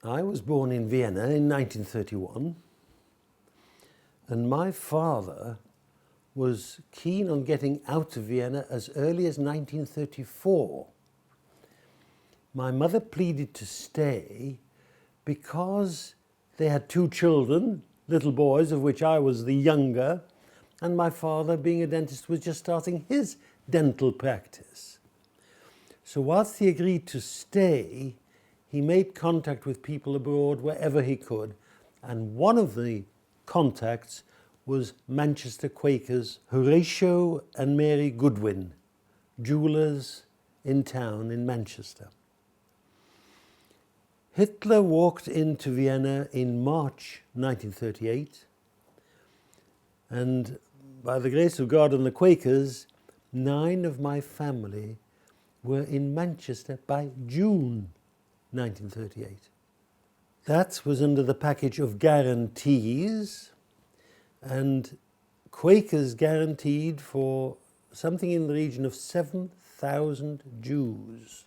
I was born in Vienna in 1931, and my father was keen on getting out of Vienna as early as 1934. My mother pleaded to stay because they had two children, little boys, of which I was the younger, and my father, being a dentist, was just starting his dental practice. So whilst he agreed to stay, he made contact with people abroad wherever he could, and one of the contacts was Manchester Quakers Horatio and Mary Goodwin, jewellers in town in Manchester. Hitler walked into Vienna in March 1938, and by the grace of God and the Quakers, 9 of my family were in Manchester by June 1938. That was under the package of guarantees, and Quakers guaranteed for something in the region of 7,000 Jews.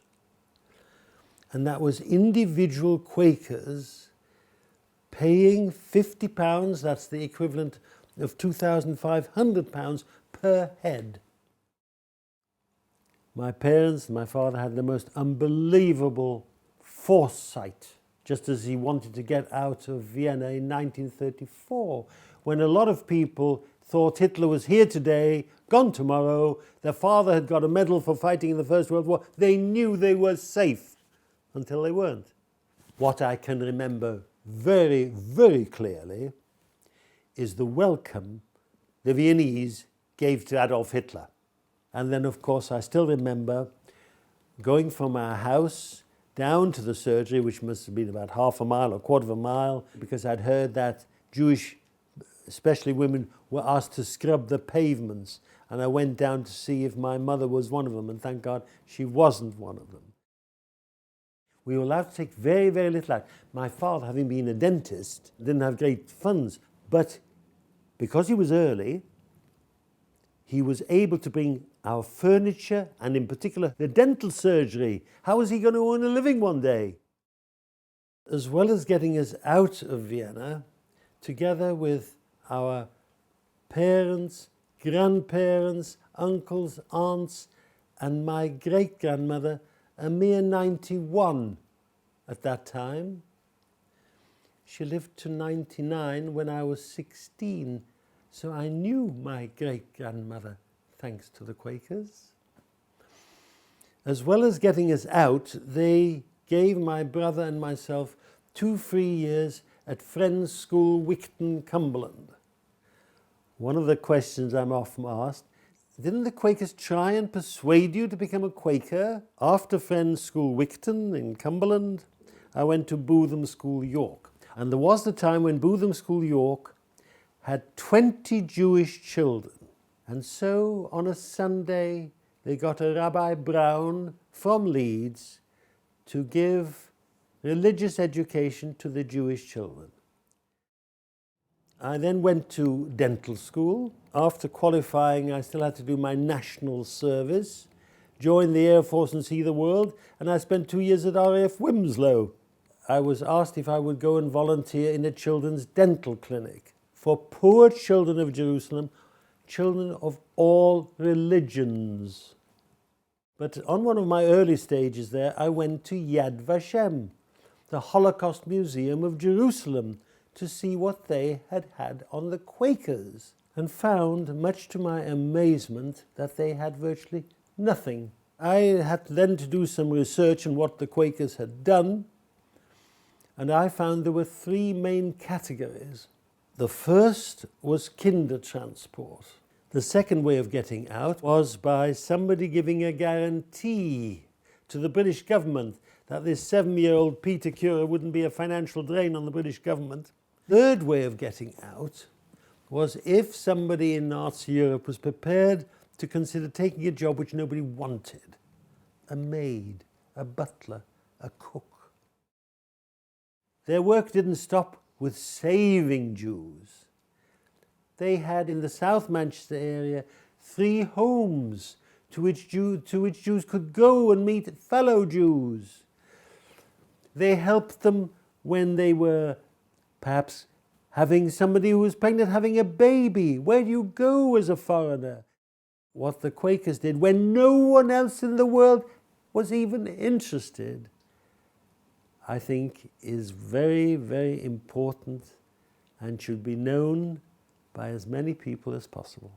And that was individual Quakers paying £50, that's the equivalent of £2,500 per head. My parents, my father had the most unbelievable foresight, just as he wanted to get out of Vienna in 1934, when a lot of people thought Hitler was here today, gone tomorrow. Their father had got a medal for fighting in the First World War. They knew they were safe until they weren't. What I can remember very, very clearly is the welcome the Viennese gave to Adolf Hitler. And then, of course, I still remember going from our house down to the surgery, which must have been about half a mile or a quarter of a mile, because I'd heard that Jewish, especially women, were asked to scrub the pavements. And I went down to see if my mother was one of them, and thank God she wasn't one of them. We were allowed to take very, very little out. My father, having been a dentist, didn't have great funds, but because he was early, he was able to bring our furniture, and in particular the dental surgery. How was he going to earn a living one day? As well as getting us out of Vienna, together with our parents, grandparents, uncles, aunts, and my great-grandmother, a mere 91 at that time. She lived to 99 when I was 16, so I knew my great-grandmother, thanks to the Quakers. As well as getting us out, they gave my brother and myself 2 free years at Friends School, Wigton, Cumberland. One of the questions I'm often asked, didn't the Quakers try and persuade you to become a Quaker? After Friends School, Wigton in Cumberland, I went to Bootham School, York. And there was the time when Bootham School, York had 20 Jewish children. And so on a Sunday, they got a Rabbi Brown from Leeds to give religious education to the Jewish children. I then went to dental school. After qualifying, I still had to do my national service, joined the Air Force and see the world, and I spent 2 years at RAF Wilmslow. I was asked if I would go and volunteer in a children's dental clinic for poor children of Jerusalem, children of all religions. But on one of my early stages there, I went to Yad Vashem, the Holocaust Museum of Jerusalem, to see what they had had on the Quakers, and found, much to my amazement, that they had virtually nothing. I had then to do some research on what the Quakers had done, and I found there were 3 main categories. The first was kinder transport. The second way of getting out was by somebody giving a guarantee to the British government that this 7-year-old Peter Cura wouldn't be a financial drain on the British government. Third way of getting out was if somebody in Nazi Europe was prepared to consider taking a job which nobody wanted. A maid, a butler, a cook. Their work didn't stop with saving Jews. They had in the South Manchester area 3 homes to which Jews could go and meet fellow Jews. They helped them when they were perhaps having somebody who was pregnant, having a baby. Where do you go as a foreigner? What the Quakers did when no one else in the world was even interested, I think is very, very important and should be known by as many people as possible.